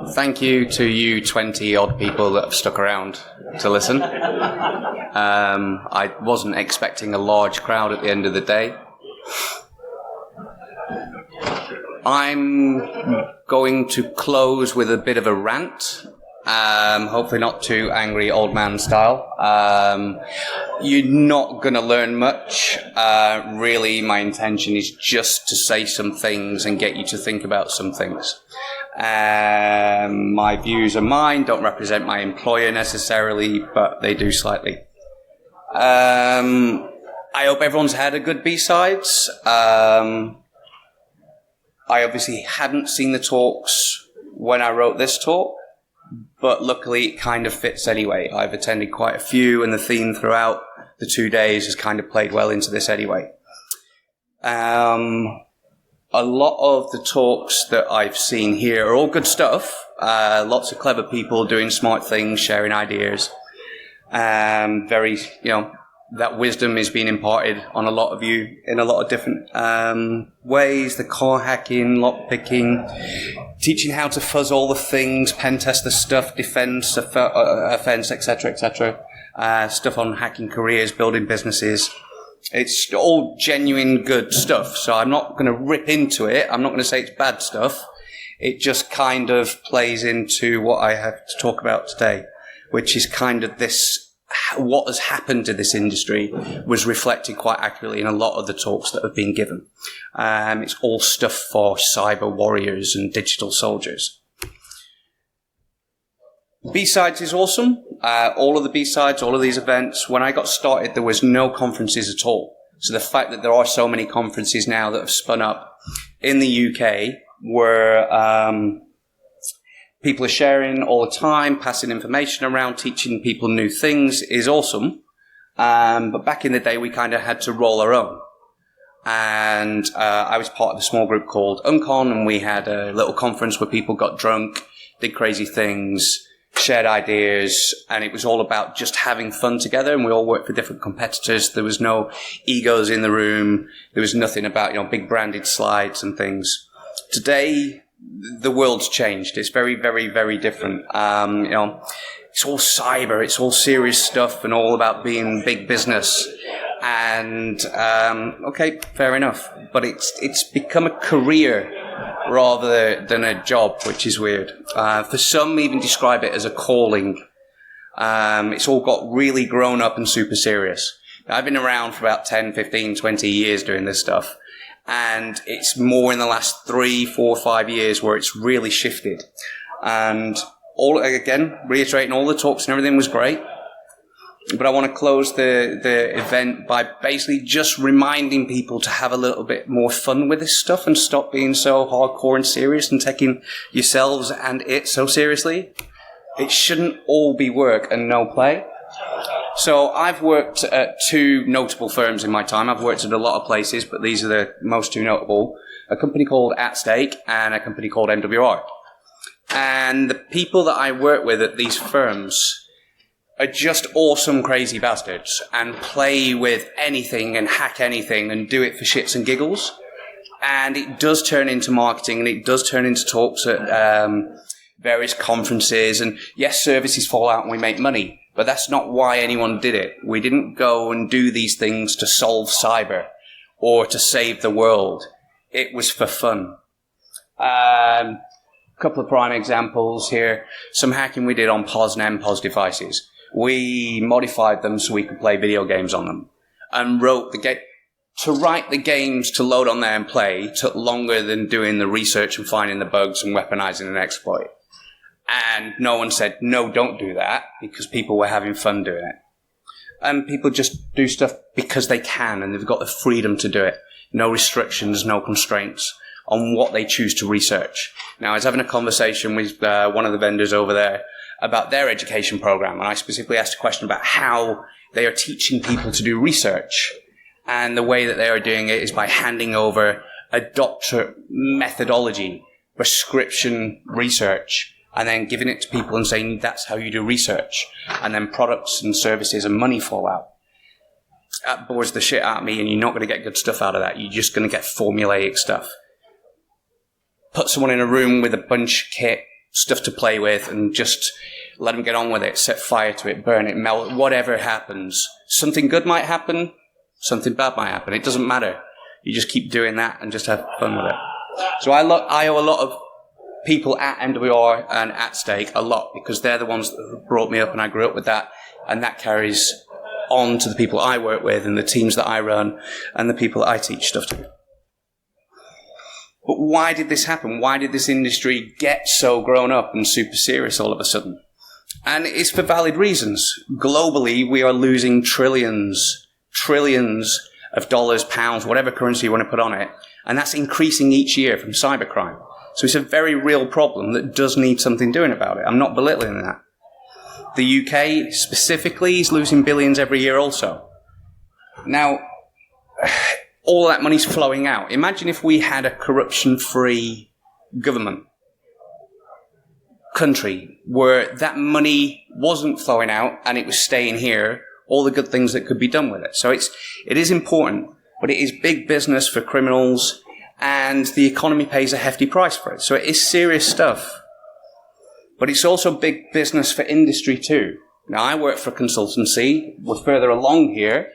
thank you to you 20-odd people that have stuck around to listen. I wasn't expecting a large crowd at the end of the day. I'm going to close with a bit of a rant. Hopefully not too angry old man style. You're not going to learn much. Really, my intention is just to say some things and get you to think about some things. My views are mine, don't represent my employer necessarily, but they do slightly. I hope everyone's had a good B-sides. I obviously hadn't seen the talks when I wrote this talk, but luckily it kind of fits anyway. I've attended quite a few, and the theme throughout the 2 days has kind of played well into this anyway. A lot of the talks that I've seen here are all good stuff. Lots of clever people doing smart things, sharing ideas. Very, that wisdom is being imparted on a lot of you in a lot of different ways. The car hacking, lockpicking, teaching how to fuzz all the things, pen test the stuff, defense, offense, etc., etc. Stuff on hacking careers, building businesses. It's all genuine good stuff. So I'm not going to rip into it. I'm not going to say it's bad stuff. It just kind of plays into what I have to talk about today, which is kind of this. What has happened to this industry was reflected quite accurately in a lot of the talks that have been given. It's all stuff for cyber warriors and digital soldiers. B-Sides is awesome. All of the B-Sides, all of these events, when I got started, there was no conferences at all. So the fact that there are so many conferences now that have spun up in the UK where people are sharing all the time, passing information around, teaching people new things is awesome. But back in the day, we kind of had to roll our own. And I was part of a small group called Uncon, and we had a little conference where people got drunk, did crazy things, shared ideas, and it was all about just having fun together. And we all worked for different competitors. There was no egos in the room. There was nothing about, big branded slides and things. Today, the world's changed. It's very, very, very different. It's all cyber. It's all serious stuff and all about being big business. And, okay, fair enough. But it's become a career rather than a job, which is weird. For some, even describe it as a calling. It's all got really grown up and super serious. Now, I've been around for about 10, 15, 20 years doing this stuff. And it's more in the last 3, 4, 5 years where it's really shifted. And reiterating all the talks and everything was great. But I want to close the event by basically just reminding people to have a little bit more fun with this stuff and stop being so hardcore and serious and taking yourselves and it so seriously. It shouldn't all be work and no play. So I've worked at 2 notable firms in my time. I've worked at a lot of places, but these are the most 2 notable. A company called At Stake and a company called MWR. And the people that I work with at these firms are just awesome, crazy bastards and play with anything and hack anything and do it for shits and giggles. And it does turn into marketing and it does turn into talks at various conferences. And yes, services fall out and we make money. But that's not why anyone did it. We didn't go and do these things to solve cyber or to save the world. It was for fun. A couple of prime examples here. Some hacking we did on POS and MPOS devices. We modified them so we could play video games on them. And wrote the game. To write the games to load on there and play took longer than doing the research and finding the bugs and weaponizing an exploit. And no one said, no, don't do that, because people were having fun doing it. And people just do stuff because they can, and they've got the freedom to do it. No restrictions, no constraints on what they choose to research. Now, I was having a conversation with one of the vendors over there about their education program, and I specifically asked a question about how they are teaching people to do research. And the way that they are doing it is by handing over a doctor methodology, prescription research, and then giving it to people and saying that's how you do research. And then products and services and money fall out. That bores the shit out of me, and you're not going to get good stuff out of that. You're just going to get formulaic stuff. Put someone in a room with a bunch of kit, stuff to play with and just let them get on with it, set fire to it, burn it, melt, whatever happens. Something good might happen, something bad might happen. It doesn't matter. You just keep doing that and just have fun with it. So I owe a lot of people at MWR and at Stake a lot, because they're the ones that brought me up and I grew up with that, and that carries on to the people I work with and the teams that I run and the people that I teach stuff to. But why did this happen? Why did this industry get so grown up and super serious all of a sudden? And it's for valid reasons. Globally, we are losing trillions of dollars, pounds, whatever currency you want to put on it, and that's increasing each year from cybercrime. So it's a very real problem that does need something doing about it. I'm not belittling that. The UK specifically is losing billions every year also. Now, all that money's flowing out. Imagine if we had a corruption-free government country where that money wasn't flowing out and it was staying here, all the good things that could be done with it. So it is important, but it is big business for criminals, and the economy pays a hefty price for it. So it is serious stuff. But it's also big business for industry too. Now, I work for consultancy. We're further along here,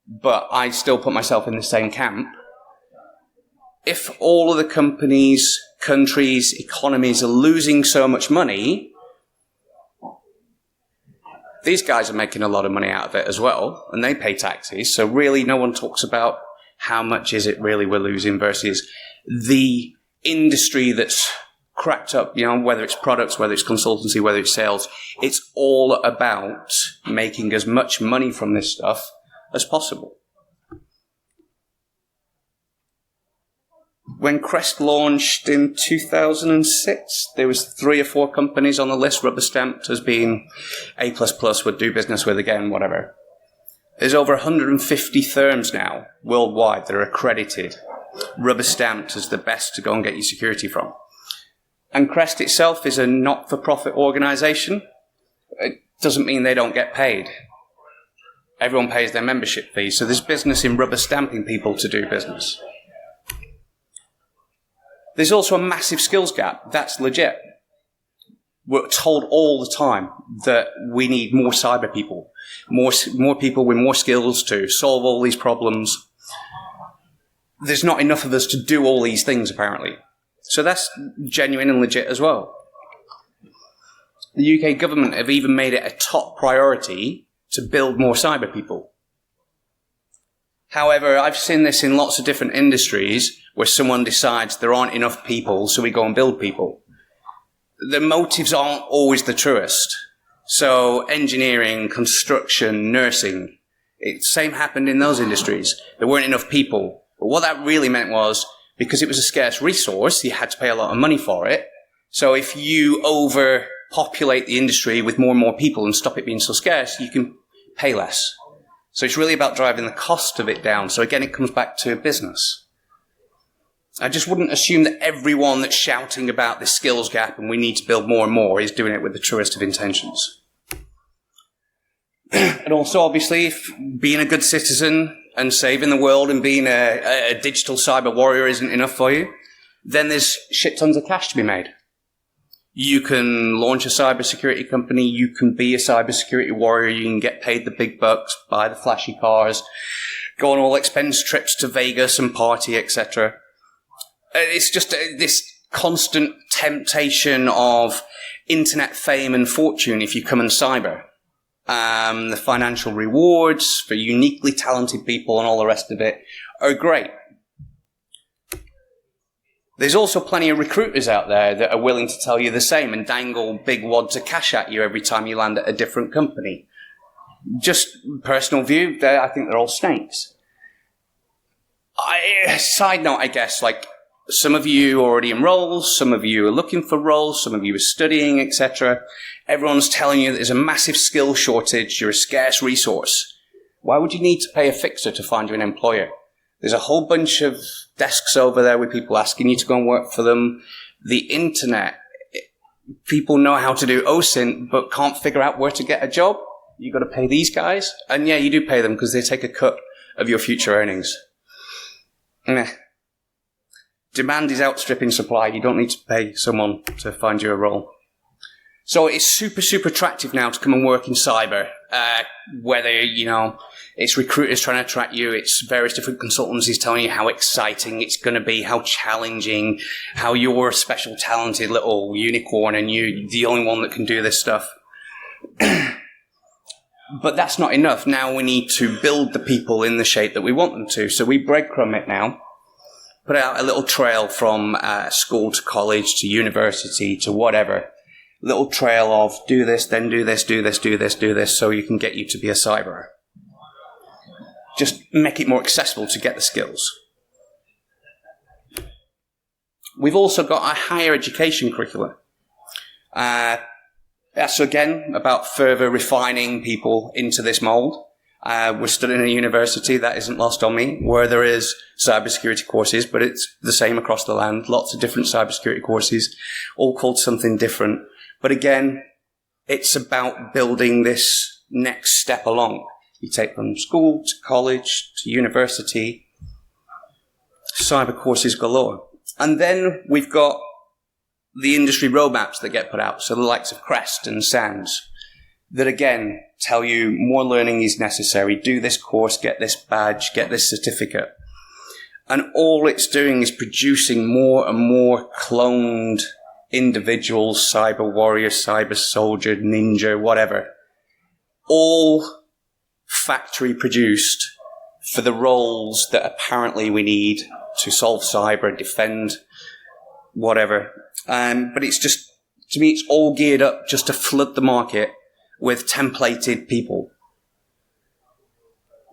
but I still put myself in the same camp. If all of the companies, countries, economies are losing so much money, these guys are making a lot of money out of it as well, and they pay taxes. So really no one talks about how much is it really we're losing versus the industry that's cracked up, whether it's products, whether it's consultancy, whether it's sales. It's all about making as much money from this stuff as possible. When Crest launched in 2006, there was 3 or 4 companies on the list rubber stamped as being A++, would do business with again, whatever. There's over 150 firms now worldwide that are accredited, rubber stamped as the best to go and get your security from. And Crest itself is a not-for-profit organization. It doesn't mean they don't get paid. Everyone pays their membership fees, so there's business in rubber stamping people to do business. There's also a massive skills gap. That's legit. We're told all the time that we need more cyber people, more people with more skills to solve all these problems. There's not enough of us to do all these things, apparently. So that's genuine and legit as well. The UK government have even made it a top priority to build more cyber people. However, I've seen this in lots of different industries where someone decides there aren't enough people, so we go and build people. The motives aren't always the truest. So engineering, construction, nursing, same happened in those industries. There weren't enough people. But what that really meant was, because it was a scarce resource, you had to pay a lot of money for it. So if you overpopulate the industry with more and more people and stop it being so scarce, you can pay less. So it's really about driving the cost of it down. So again, it comes back to business. I just wouldn't assume that everyone that's shouting about this skills gap and we need to build more and more is doing it with the truest of intentions. And also, obviously, if being a good citizen and saving the world and being a digital cyber warrior isn't enough for you, then there's shit tons of cash to be made. You can launch a cybersecurity company, you can be a cybersecurity warrior, you can get paid the big bucks, buy the flashy cars, go on all expense trips to Vegas and party, etc. It's just this constant temptation of internet fame and fortune if you come in cyber. The financial rewards for uniquely talented people and all the rest of it are great. There's also plenty of recruiters out there that are willing to tell you the same and dangle big wads of cash at you every time you land at a different company. Just personal view, I think they're all snakes. Side note, I guess, some of you are already in roles, some of you are looking for roles, some of you are studying, etc. Everyone's telling you that there's a massive skill shortage, you're a scarce resource. Why would you need to pay a fixer to find you an employer? There's a whole bunch of desks over there with people asking you to go and work for them. The internet, people know how to do OSINT but can't figure out where to get a job. You've got to pay these guys. And yeah, you do pay them because they take a cut of your future earnings. Demand is outstripping supply. You don't need to pay someone to find you a role. So it's super, super attractive now to come and work in cyber, whether, it's recruiters trying to attract you, it's various different consultancies telling you how exciting it's going to be, how challenging, how you're a special, talented little unicorn and you're the only one that can do this stuff. But that's not enough. Now we need to build the people in the shape that we want them to. So we breadcrumb it now, put out a little trail from school to college to university to whatever. Little trail of do this, then do this, do this, do this, do this, so you can get you to be a cyberer. Just make it more accessible to get the skills. We've also got a higher education curriculum. That's, again, about further refining people into this mold. We're studying at a university, that isn't lost on me, where there is cybersecurity courses, but it's the same across the land. Lots of different cybersecurity courses, all called something different. But again, it's about building this next step along. You take from school to college to university, cyber courses galore. And then we've got the industry roadmaps that get put out, so the likes of Crest and SANS, that again tell you more learning is necessary, do this course, get this badge, get this certificate. And all it's doing is producing more and more cloned individuals, cyber warrior, cyber soldier, ninja, whatever, all factory produced for the roles that apparently we need to solve cyber, defend, whatever. But it's just, to me, it's all geared up just to flood the market with templated people.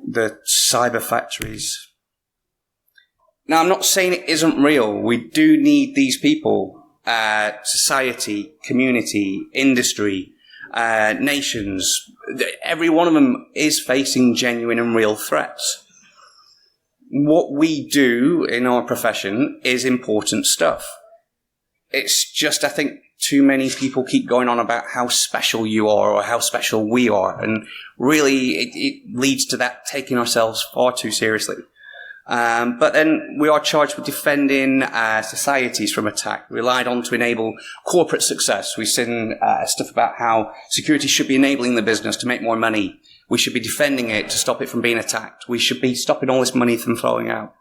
The cyber factories. Now, I'm not saying it isn't real. We do need these people. Society, community, industry, nations. Every one of them is facing genuine and real threats. What we do in our profession is important stuff. It's just, I think, too many people keep going on about how special you are or how special we are. And really, it leads to that taking ourselves far too seriously. But then we are charged with defending societies from attack, relied on to enable corporate success. We've seen stuff about how security should be enabling the business to make more money. We should be defending it to stop it from being attacked. We should be stopping all this money from flowing out.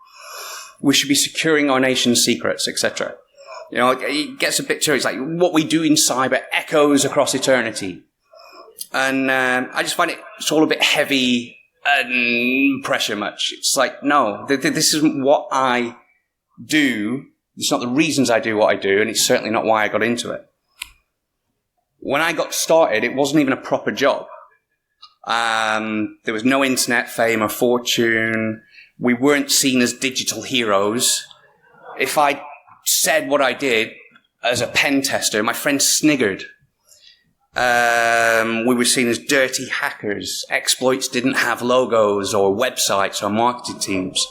We should be securing our nation's secrets, etc. It gets a bit too, it's like what we do in cyber echoes across eternity. And I just find it's all a bit heavy and pressure much. It's like, no, this isn't what I do. It's not the reasons I do what I do, and it's certainly not why I got into it. When I got started, it wasn't even a proper job. There was no internet fame or fortune. We weren't seen as digital heroes. If I said what I did as a pen tester, my friends sniggered. We were seen as dirty hackers. Exploits didn't have logos or websites or marketing teams.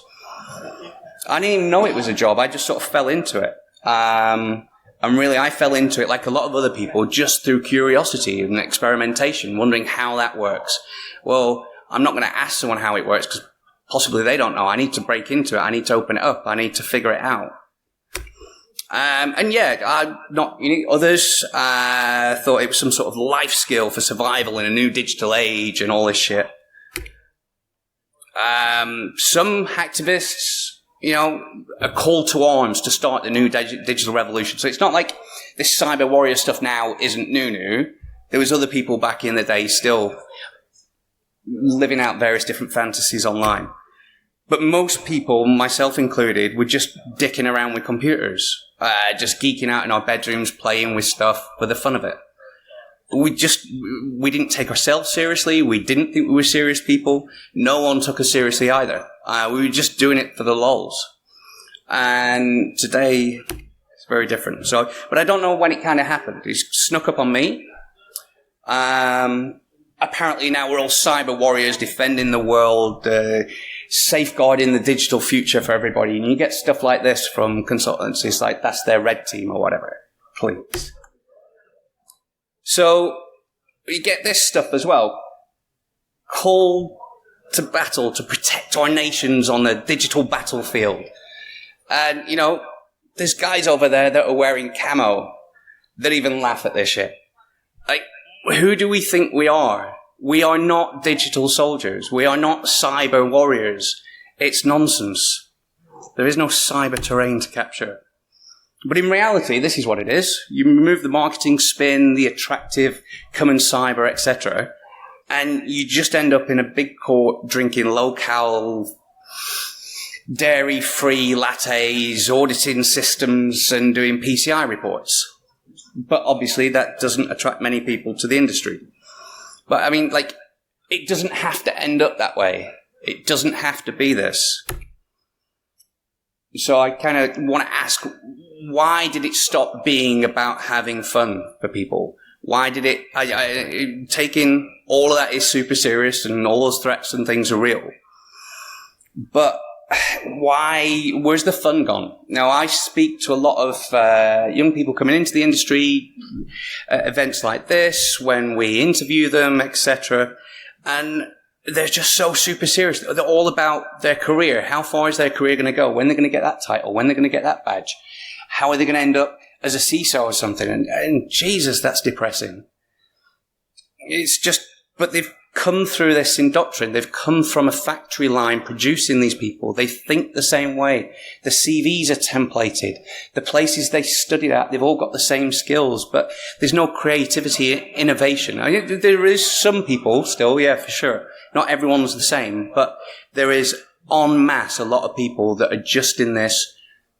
I didn't even know it was a job. I just sort of fell into it. And really, I fell into it like a lot of other people just through curiosity and experimentation, wondering how that works. Well, I'm not going to ask someone how it works because possibly they don't know. I need to break into it. I need to open it up. I need to figure it out. Others thought it was some sort of life skill for survival in a new digital age and all this shit. Some activists, a call to arms to start the new digital revolution. So it's not like this cyber warrior stuff now isn't new. There was other people back in the day still living out various different fantasies online. But most people, myself included, were just dicking around with computers, just geeking out in our bedrooms, playing with stuff for the fun of it. We didn't take ourselves seriously. We didn't think we were serious people. No one took us seriously either. We were just doing it for the lols. And today, it's very different. So, but I don't know when it kind of happened. It snuck up on me. Apparently now we're all cyber warriors defending the world, safeguarding the digital future for everybody. And you get stuff like this from consultancies like that's their red team or whatever. Please. So you get this stuff as well. Call to battle to protect our nations on the digital battlefield. And, there's guys over there that are wearing camo that even laugh at this shit. Like, who do we think we are? We are not digital soldiers. We are not cyber warriors. It's nonsense. There is no cyber terrain to capture. But in reality, this is what it is. You remove the marketing spin, the attractive, come and cyber, etc., and you just end up in a big court drinking low-cal, dairy-free lattes, auditing systems, and doing PCI reports. But obviously that doesn't attract many people to the industry. But I mean, like, it doesn't have to end up that way. It doesn't have to be this. So I kind of want to ask, why did it stop being about having fun for people? Why did it, taking all of that is super serious and all those threats and things are real. But where's the fun gone? Now, I speak to a lot of young people coming into the industry, events like this, when we interview them, etc., and they're just so super serious. They're all about their career. How far is their career going to go? When they're going to get that title? When they're going to get that badge? How are they going to end up as a CISO or something? And Jesus, that's depressing. It's just, but they've come through this indoctrination. They've come from a factory line producing these people. They think the same way. The CVs are templated. The places they studied at, they've all got the same skills, but there's no creativity, innovation. I mean, there is some people still, yeah, for sure. Not everyone's the same, but there is en masse a lot of people that are just in this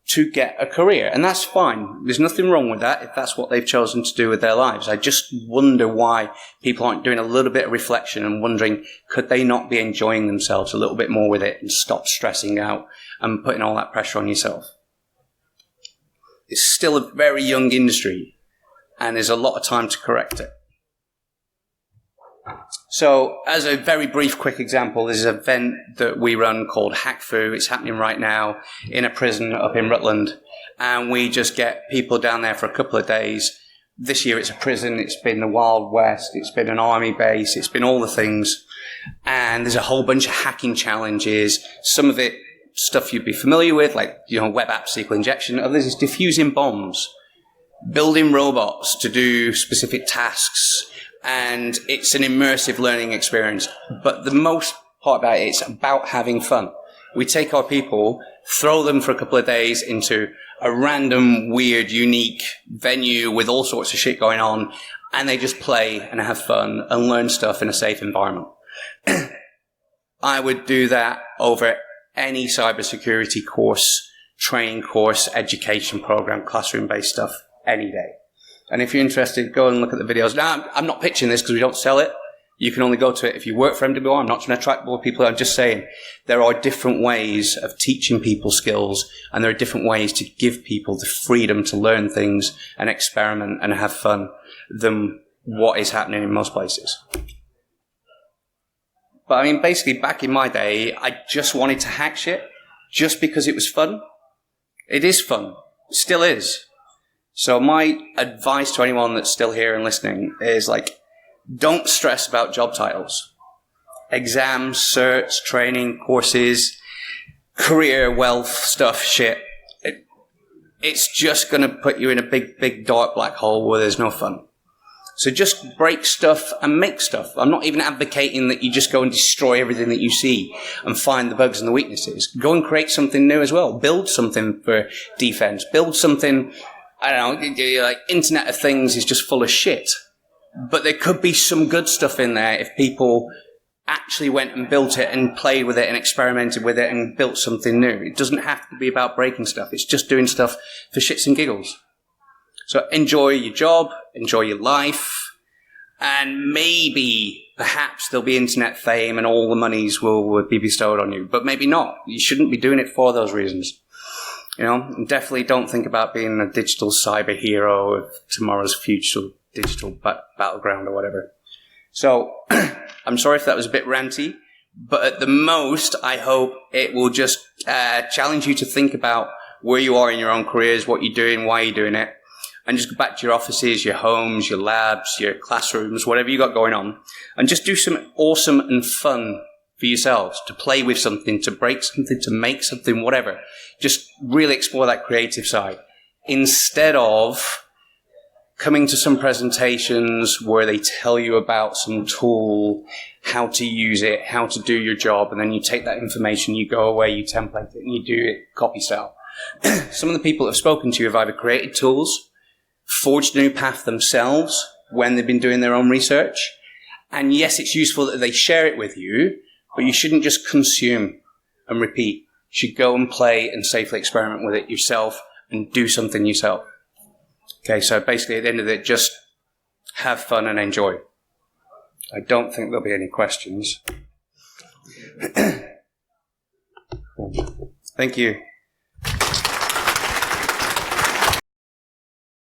to get a career. And that's fine. There's nothing wrong with that if that's what they've chosen to do with their lives. I just wonder why people aren't doing a little bit of reflection and wondering, could they not be enjoying themselves a little bit more with it and stop stressing out and putting all that pressure on yourself? It's still a very young industry and there's a lot of time to correct it. So, as a very brief, quick example, there's an event that we run called Hack Fu. It's happening right now in a prison up in Rutland. And we just get people down there for a couple of days. This year it's a prison. It's been the Wild West. It's been an army base. It's been all the things. And there's a whole bunch of hacking challenges. Some of it, stuff you'd be familiar with, like, web app SQL injection. Others is diffusing bombs, building robots to do specific tasks. And it's an immersive learning experience. But the most part about it, it's about having fun. We take our people, throw them for a couple of days into a random, weird, unique venue with all sorts of shit going on, and they just play and have fun and learn stuff in a safe environment. I would do that over any cybersecurity course, training course, education program, classroom-based stuff, any day. And if you're interested, go and look at the videos. Now, I'm not pitching this because we don't sell it. You can only go to it if you work for MWR. I'm not trying to attract more people. I'm just saying there are different ways of teaching people skills, and there are different ways to give people the freedom to learn things and experiment and have fun than what is happening in most places. But I mean, basically, back in my day, I just wanted to hack shit just because it was fun. It is fun. It still is. So my advice to anyone that's still here and listening is, like, don't stress about job titles. Exams, certs, training, courses, career, wealth, stuff, shit. It's just going to put you in a big, big, dark black hole where there's no fun. So just break stuff and make stuff. I'm not even advocating that you just go and destroy everything that you see and find the bugs and the weaknesses. Go and create something new as well. Build something for defense. Build something... I don't know, like Internet of Things is just full of shit. But there could be some good stuff in there if people actually went and built it and played with it and experimented with it and built something new. It doesn't have to be about breaking stuff. It's just doing stuff for shits and giggles. So enjoy your job, enjoy your life, and maybe, perhaps, there'll be internet fame and all the monies will be bestowed on you. But maybe not. You shouldn't be doing it for those reasons. And definitely don't think about being a digital cyber hero of tomorrow's future digital battleground or whatever. So, I'm sorry if that was a bit ranty, but at the most, I hope it will just challenge you to think about where you are in your own careers, what you're doing, why you're doing it, and just go back to your offices, your homes, your labs, your classrooms, whatever you got going on, and just do some awesome and fun for yourselves, to play with something, to break something, to make something, whatever. Just really explore that creative side instead of coming to some presentations where they tell you about some tool, how to use it, how to do your job, and then you take that information, you go away, you template it, and you do it copy style. Some of the people that have spoken to you have either created tools, forged a new path themselves when they've been doing their own research. And yes, it's useful that they share it with you, but you shouldn't just consume and repeat. You should go and play and safely experiment with it yourself and do something yourself. Okay, so basically at the end of it, just have fun and enjoy. I don't think there'll be any questions. Thank you.